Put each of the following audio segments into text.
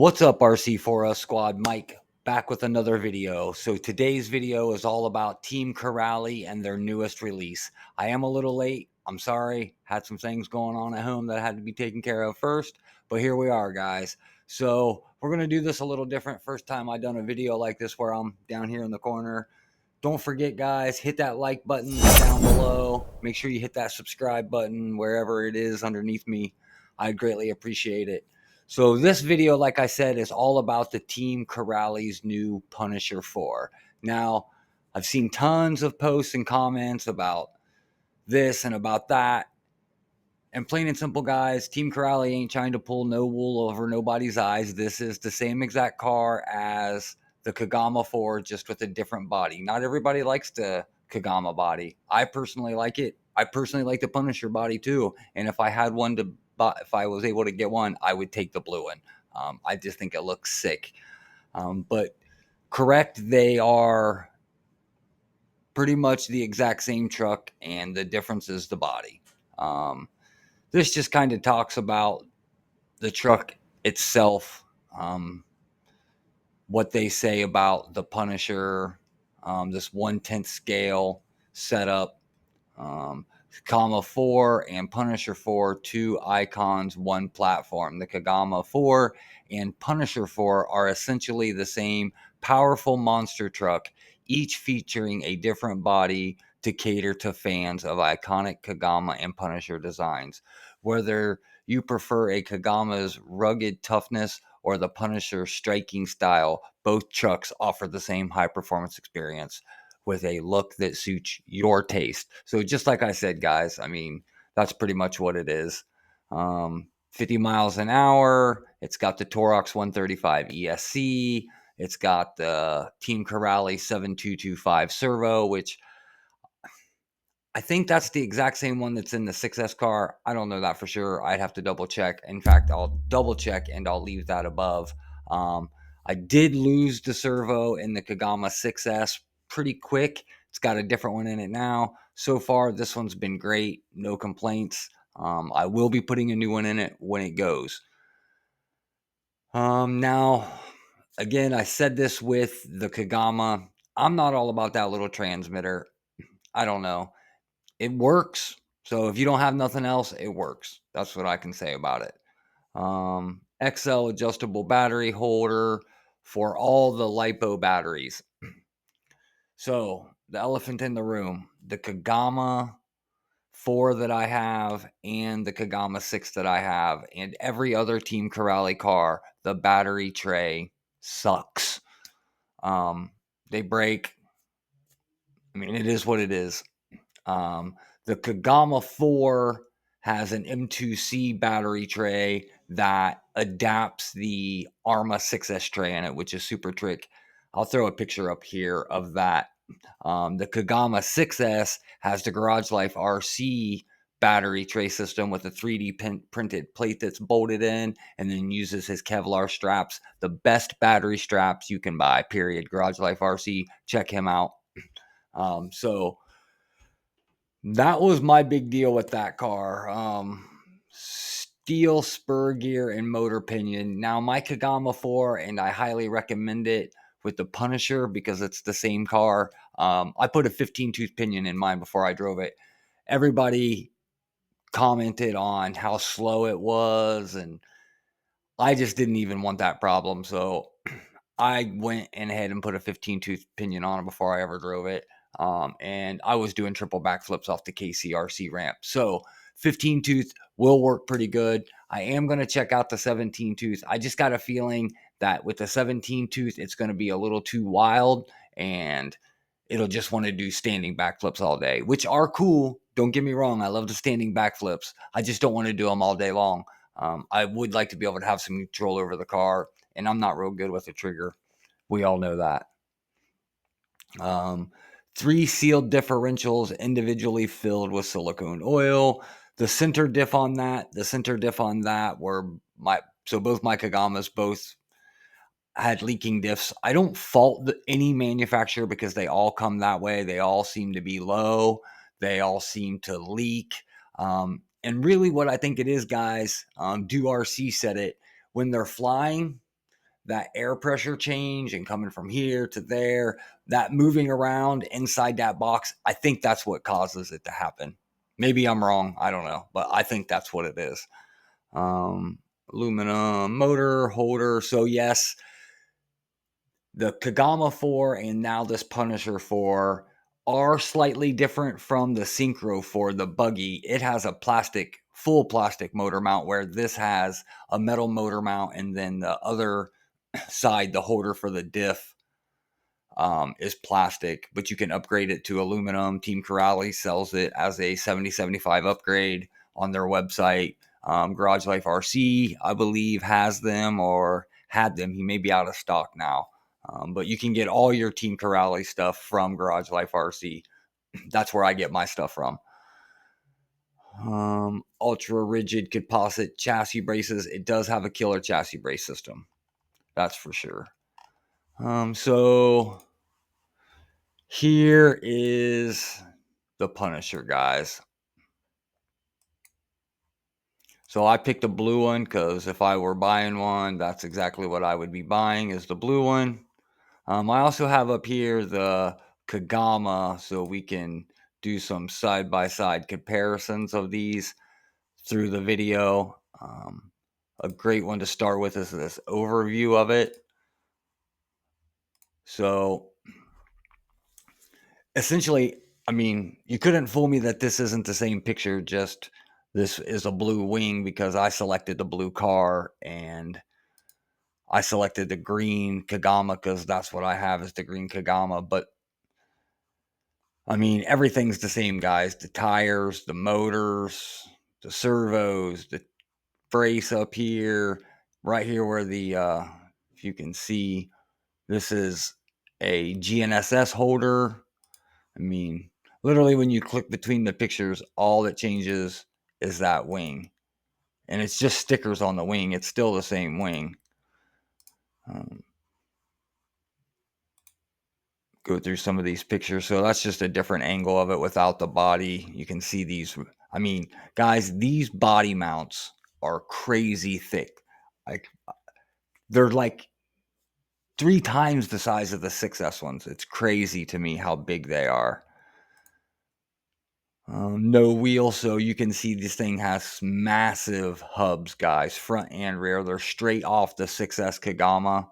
What's up, RC4S squad? Mike back with another video. So today's video is all about Team CORALLAY and their newest release. I am a little late. I'm sorry. Had some things going on at home that had to be taken care of first, but here we are, guys. So we're going to do this a little different. First time I've done a video like this where I'm down here in the corner. Don't forget, guys, hit that like button down below. Make sure you hit that subscribe button wherever it is underneath me. I'd greatly appreciate it. So this video, like I said, is all about the Team CORALLAY's new PUNISHER4. Now, I've seen tons of posts and comments about this and about that. And plain and simple, guys, Team CORALLAY ain't trying to pull no wool over nobody's eyes. This is the same exact car as the Kagama4, just with a different body. Not everybody likes the Kagama body. I personally like it. I personally like the Punisher body too. And if I had one to buy, if I was able to get one, I would take the blue one. I just think it looks sick. But correct, they are pretty much the exact same truck, and the difference is the body. This just kind of talks about the truck itself, what they say about the Punisher, this 1/10 scale setup, Kagama4 and Punisher4, two icons, one platform. The Kagama4 and Punisher4 are essentially the same powerful monster truck, each featuring a different body to cater to fans of iconic Kagama and Punisher designs. Whether you prefer a Kagama's rugged toughness or the Punisher's striking style, both trucks offer the same high-performance experience with a look that suits your taste. So just like I said, guys, I mean, that's pretty much what it is. 50 miles an hour. It's got the Torx 135 ESC. It's got the Team CORALLAY 7225 servo, which I think that's the exact same one that's in the 6S car. I don't know that for sure. I'd have to double check. In fact, I'll double check and I'll leave that above. I did lose the servo in the Kagama 6S pretty quick. It's got a different one in it now. So far, this one's been great. No complaints. I will be putting a new one in it when it goes. Now, again, I said this with the Kagama. I'm not all about that little transmitter. I don't know. It works. So if you don't have nothing else, it works. That's what I can say about it. XL adjustable battery holder for all the LiPo batteries. So the elephant in the room, the Kagama 4 that I have and the Kagama 6 that I have and every other Team CORALLAY car, the battery tray sucks. They break. I mean, it is what it is. The Kagama4 has an M2C battery tray that adapts the ARRMA 6S tray in it, which is super trick. I'll throw a picture up here of that. The Kagama 6S has the Garage Life RC battery tray system with a 3D printed plate that's bolted in, and then uses his Kevlar straps. The best battery straps you can buy, period. Garage Life RC, check him out. So that was my big deal with that car. Steel spur gear and motor pinion. Now, my Kagama4, and I highly recommend it with the Punisher because it's the same car. I put a 15-tooth pinion in mine before I drove it. Everybody commented on how slow it was, and I just didn't even want that problem. So I went ahead and put a 15-tooth pinion on it before I ever drove it. And I was doing triple backflips off the KCRC ramp. So 15 tooth will work pretty good. I am going to check out the 17 tooth. I just got a feeling that with the 17 tooth, it's going to be a little too wild and it'll just want to do standing backflips all day, which are cool. Don't get me wrong. I love the standing backflips. I just don't want to do them all day long. I would like to be able to have some control over the car, and I'm not real good with the trigger. We all know that. 3 sealed differentials individually filled with silicone oil. The center diff on that were both my Kagamas both had leaking diffs. I don't fault any manufacturer because they all come that way. They all seem to be low. They all seem to leak. And really what I think it is, guys, RC said it, when they're flying, that air pressure change and coming from here to there, that moving around inside that box, I think that's what causes it to happen. Maybe I'm wrong. I don't know, but I think that's what it is. Aluminum motor holder. So yes, the Kagama4 and now this Punisher4 are slightly different from the Synchro4, the buggy. It has a full plastic motor mount, where this has a metal motor mount, and then the other side, the holder for the diff, is plastic, but you can upgrade it to aluminum. Team CORALLAY sells it as a 7075 upgrade on their website. Garage Life RC, I believe, has them or had them. He may be out of stock now. But you can get all your Team CORALLAY stuff from Garage Life RC. That's where I get my stuff from. Ultra rigid composite chassis braces. It does have a killer chassis brace system. That's for sure. So here is the Punisher, guys. So I picked the blue one because if I were buying one, that's exactly what I would be buying, is the blue one. I also have up here the Kagama, so we can do some side-by-side comparisons of these through the video. A great one to start with is this overview of it. So essentially, I mean, you couldn't fool me that this isn't the same picture, just this is a blue wing, because I selected the blue car and I selected the green Kagama because that's what I have, is the green Kagama. But I mean, everything's the same, guys. The tires, the motors, the servos, the brace up here, right here where the, if you can see, this is a GNSS holder. I mean, literally when you click between the pictures, all that changes is that wing. And it's just stickers on the wing. It's still the same wing. Go through some of these pictures. So that's just a different angle of it without the body. You can see these. I mean, guys, these body mounts are crazy thick. Like, they're like 3 times the size of the 6S ones. It's crazy to me how big they are. No wheel, so you can see this thing has massive hubs, guys, front and rear. They're straight off the 6S Kagama,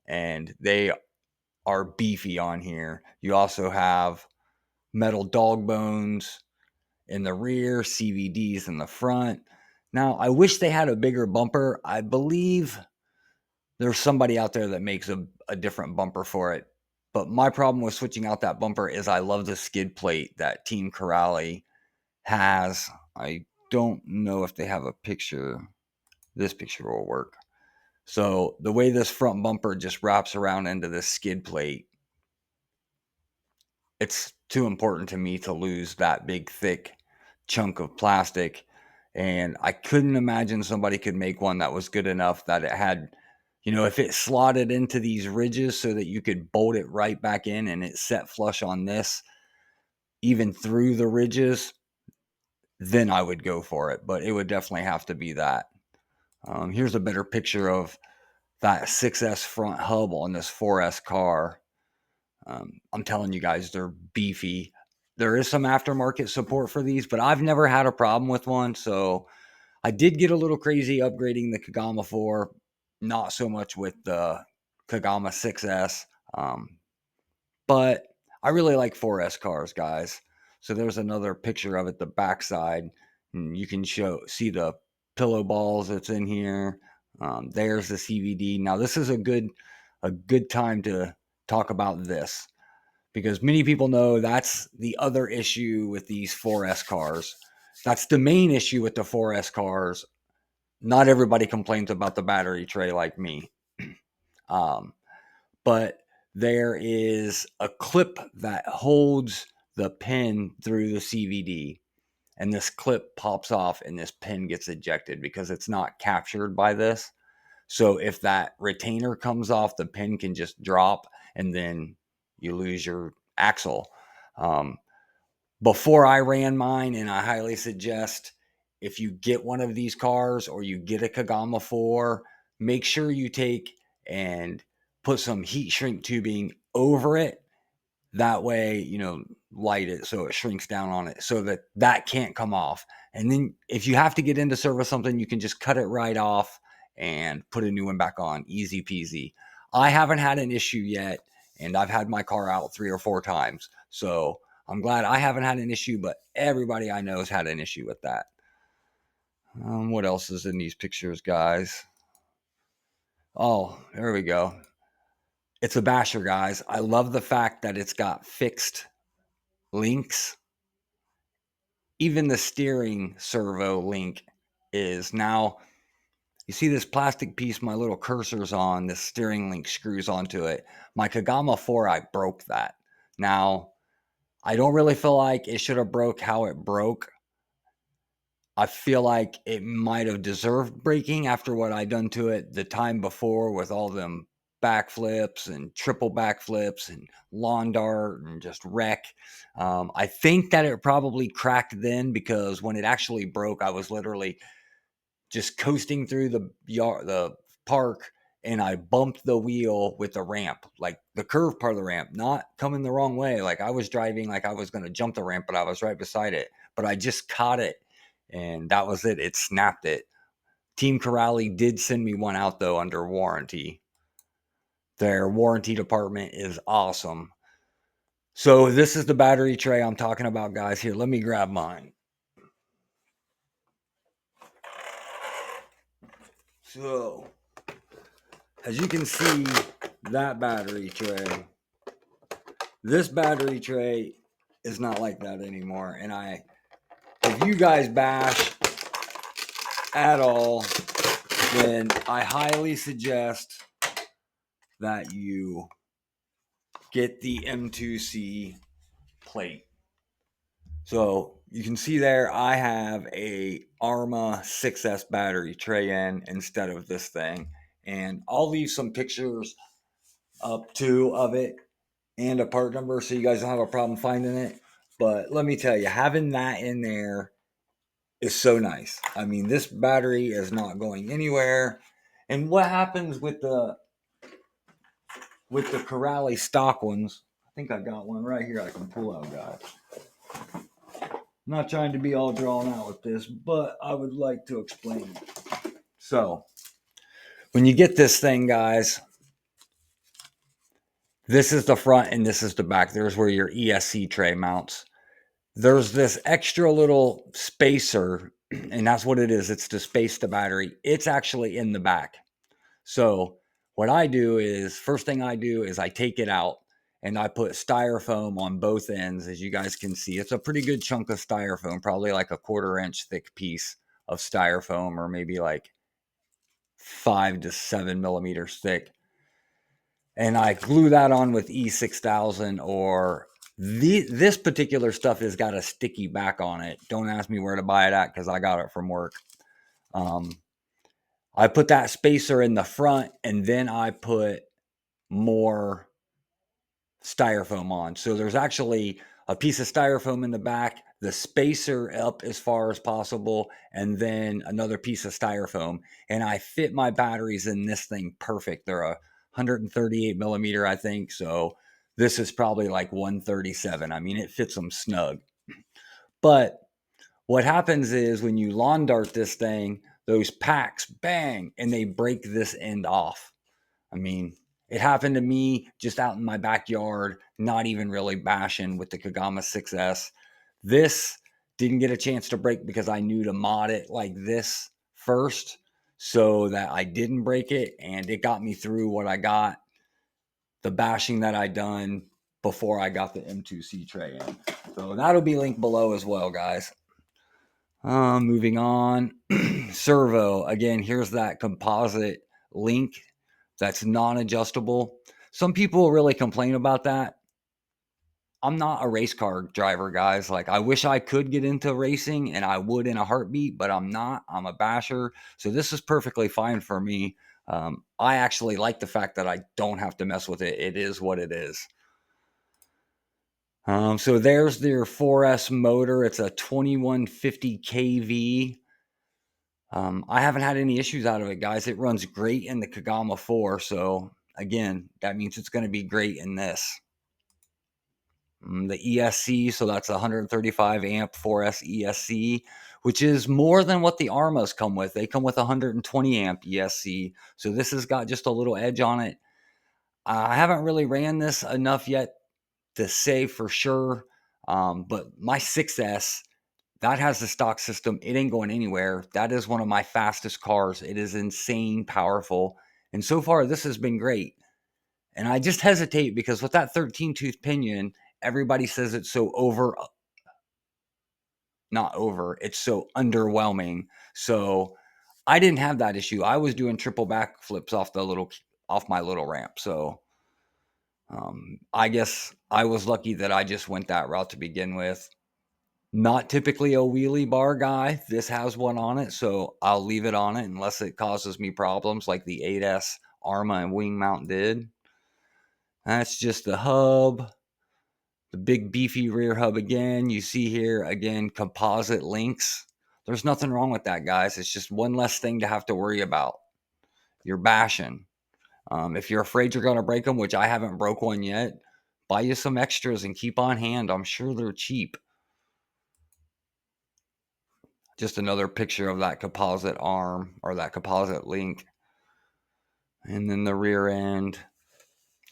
and they are beefy on here. You also have metal dog bones in the rear, CVDs in the front. Now, I wish they had a bigger bumper. I believe there's somebody out there that makes a different bumper for it. But my problem with switching out that bumper is I love the skid plate that Team CORALLAY has. I don't know if they have a picture. This picture will work. So the way this front bumper just wraps around into this skid plate, it's too important to me to lose that big thick chunk of plastic. And I couldn't imagine somebody could make one that was good enough that it had, you know, if it slotted into these ridges so that you could bolt it right back in and it set flush on this, even through the ridges, then I would go for it. But it would definitely have to be that. Here's a better picture of that 6S front hub on this 4S car. I'm telling you guys, they're beefy. There is some aftermarket support for these, but I've never had a problem with one. So I did get a little crazy upgrading the Kagama4, not so much with the Kagama 6S. But I really like 4S cars, guys. So there's another picture of it, the backside. And you can see the pillow balls that's in here. There's the CVD. Now this is a good time to talk about this, because many people know that's the other issue with these 4S cars. That's the main issue with the 4S cars. Not everybody complains about the battery tray like me. But there is a clip that holds the pin through the CVD, and this clip pops off and this pin gets ejected because it's not captured by this. So if that retainer comes off, the pin can just drop and then you lose your axle. Before I ran mine, and I highly suggest, if you get one of these cars or you get a Kagama4, make sure you take and put some heat shrink tubing over it. That way, you know, light it so it shrinks down on it so that that can't come off. And then if you have to get into service something, you can just cut it right off and put a new one back on. Easy peasy. I haven't had an issue yet, and I've had my car out 3 or 4 times. So I'm glad I haven't had an issue, but everybody I know has had an issue with that. What else is in these pictures, guys? Oh, there we go. It's a basher, guys. I love the fact that it's got fixed links. Even the steering servo link is now, you see this plastic piece my little cursor's on, this steering link screws onto it. My Kagama4, I broke that. Now, I don't really feel like it should have broke how it broke. I feel like it might have deserved breaking after what I done to it the time before with all them backflips and triple backflips and lawn dart and just wreck. I think that it probably cracked then, because when it actually broke, I was literally just coasting through the park, and I bumped the wheel with the ramp, like the curved part of the ramp, not coming the wrong way. Like I was driving like I was going to jump the ramp, but I was right beside it. But I just caught it, and that was it. It snapped it. Team CORALLAY did send me one out, though, under warranty. Their warranty department is awesome. So this is the battery tray I'm talking about, guys. Here, let me grab mine. So, as you can see, that battery tray, this battery tray is not like that anymore. And if you guys bash at all, then I highly suggest that you get the M2C plate. So you can see there, I have a ARRMA 6S battery tray in instead of this thing. And I'll leave some pictures up too of it and a part number so you guys don't have a problem finding it. But let me tell you, having that in there is so nice. I mean, this battery is not going anywhere. And what happens with the CORALLAY stock ones, I think I got one right here I can pull out, guys. I'm not trying to be all drawn out with this, but I would like to explain. So, when you get this thing, guys, this is the front and this is the back. There's where your ESC tray mounts. There's this extra little spacer, and that's what it is. It's to space the battery. It's actually in the back. So what I do is, first thing I do is I take it out and I put styrofoam on both ends. As you guys can see, it's a pretty good chunk of styrofoam, probably like a 1/4 inch thick piece of styrofoam, or maybe like 5 to 7 millimeters thick. And I glue that on with E6000, or this particular stuff has got a sticky back on it. Don't ask me where to buy it at, because I got it from work. I put that spacer in the front, and then I put more styrofoam on. So there's actually a piece of styrofoam in the back, the spacer up as far as possible, and then another piece of styrofoam. And I fit my batteries in this thing perfect. They're a 138 millimeter, I think. So this is probably like 137. I mean, it fits them snug. But what happens is when you lawn dart this thing, those packs bang, and they break this end off. I mean, it happened to me just out in my backyard, not even really bashing with the Kagama 6S. This didn't get a chance to break because I knew to mod it like this first so that I didn't break it, and it got me through what I got, the bashing that I done before I got the M2C tray in. So that'll be linked below as well, guys. Moving on. Servo. Again, here's that composite link that's non-adjustable. Some people really complain about that. I'm not a race car driver, guys. Like, I wish I could get into racing, and I would in a heartbeat, but I'm not. I'm a basher. So this is perfectly fine for me. I actually like the fact that I don't have to mess with it. It is what it is. So there's their 4S motor. It's a 2150 kV I haven't had any issues out of it, guys. It runs great in the Kagama4, so again, that means it's going to be great in this. The ESC, so that's 135 amp 4S ESC, which is more than what the ARRMAs come with. They come with 120 amp ESC, so this has got just a little edge on it. I haven't really ran this enough yet to say for sure, but my 6S, that has the stock system. It ain't going anywhere. That is one of my fastest cars. It is insane powerful, and so far this has been great. And I just hesitate because with that 13-tooth pinion, everybody says it's so it's so underwhelming. So I didn't have that issue. I was doing triple backflips off my little ramp. So I guess I was lucky that I just went that route to begin with. Not typically a wheelie bar guy. This has one on it, so I'll leave it on it unless it causes me problems like the 8S ARRMA and wing mount did. That's just the hub. The big beefy rear hub again. You see here, again, composite links. There's nothing wrong with that, guys. It's just one less thing to have to worry about. You're bashing. If you're afraid you're going to break them, which I haven't broke one yet, buy you some extras and keep on hand. I'm sure they're cheap. Just another picture of that composite arm or that composite link. And then the rear end.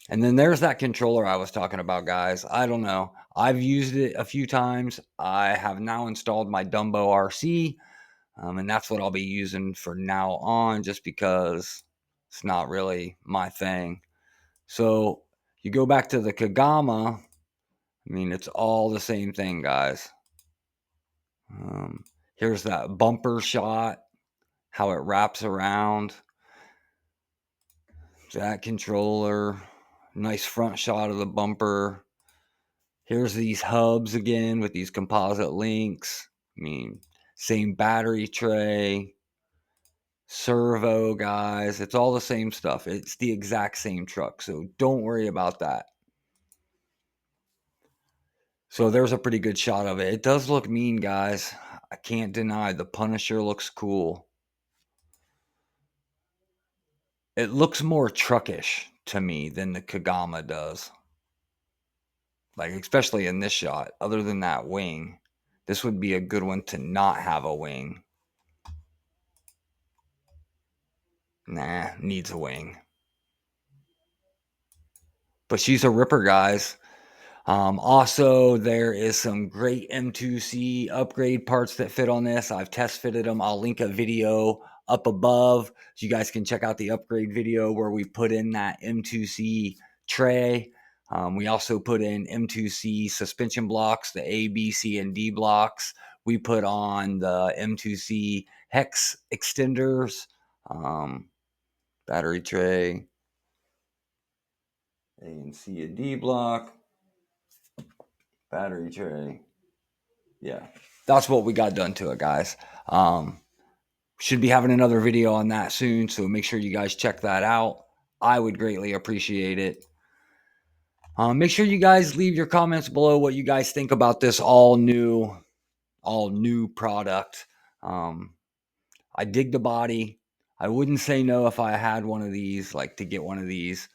And then there's that controller I was talking about, guys. I don't know. I've used it a few times. I have now installed my Dumbo RC, and that's what I'll be using for now on just because it's not really my thing. So you go back to the Kagama. I mean, it's all the same thing, guys. Here's that bumper shot, how it wraps around. That controller. Nice front shot of the bumper. Here's these hubs again with these composite links. I mean, same battery tray. Servo, guys. It's all the same stuff. It's the exact same truck, so don't worry about that. So there's a pretty good shot of it. It does look mean, guys. I can't deny the Punisher looks cool. It looks more truckish to me than the Kagama does. Like, especially in this shot. Other than that wing, this would be a good one to not have a wing. Nah, needs a wing. But she's a ripper, guys. Also, there is some great M2C upgrade parts that fit on this. I've test fitted them. I'll link a video up above so you guys can check out the upgrade video where we put in that M2C tray. We also put in M2C suspension blocks, the A, B, C, and D blocks. We put on the M2C hex extenders, battery tray, A and C and D block, battery tray. Yeah, that's what we got done to it, guys. Should be having another video on that soon, so make sure you guys check that out. I would greatly appreciate it. Make sure you guys leave your comments below what you guys think about this all new product. I dig the body. I wouldn't say no if I had one of these, like to get one of these.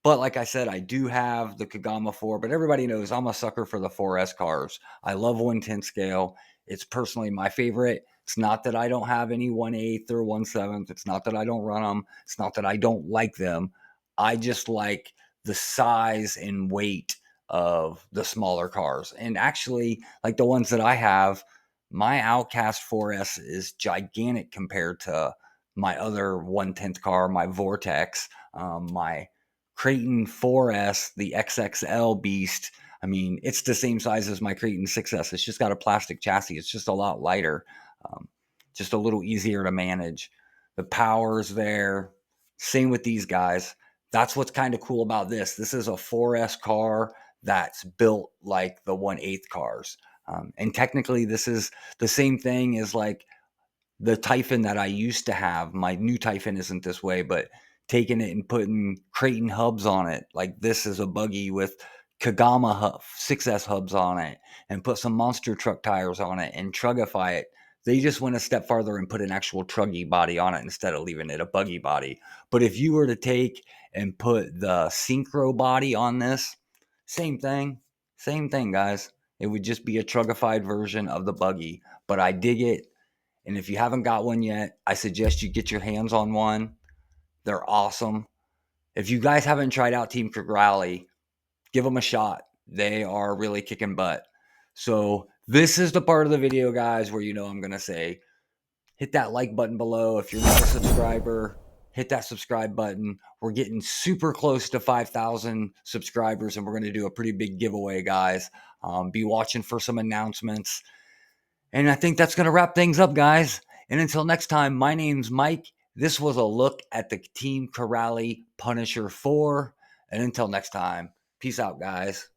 But like I said, I do have the Kagama4, but everybody knows I'm a sucker for the 4S cars. I love 1/10 scale. It's personally my favorite. It's not that I don't have any 1/8 or 1/7. It's not that I don't run them. It's not that I don't like them. I just like the size and weight of the smaller cars. And actually, like the ones that I have, my Outcast 4S is gigantic compared to my other 1/10 car, my Vortex, my Kraton 4S, the XXL beast. I mean, it's the same size as my Kraton 6S. It's just got a plastic chassis. It's just a lot lighter, just a little easier to manage. The power's there. Same with these guys. That's what's kind of cool about this. This is a 4S car that's built like the 1/8 cars. And technically, this is the same thing as like the Typhon that I used to have. My new Typhon isn't this way, but taking it and putting Kraton hubs on it. Like this is a buggy with Kagama 6S hubs on it and put some monster truck tires on it and trugify it They just went a step farther and put an actual truggy body on it instead of leaving it a buggy body. But if you were to take and put the synchro body on this, same thing, guys. It would just be a trugified version of the buggy. But I dig it. And if you haven't got one yet, I suggest you get your hands on one. They're awesome. If you guys haven't tried out Team CORALLAY, give them a shot. They are really kicking butt. So this is the part of the video, guys, where I'm going to say, hit that like button below. If you're not a subscriber, hit that subscribe button. We're getting super close to 5,000 subscribers, and we're going to do a pretty big giveaway, guys. Be watching for some announcements. And I think that's going to wrap things up, guys. And until next time, my name's Mike. This was a look at the Team CORALLAY Punisher 4. And until next time, peace out, guys.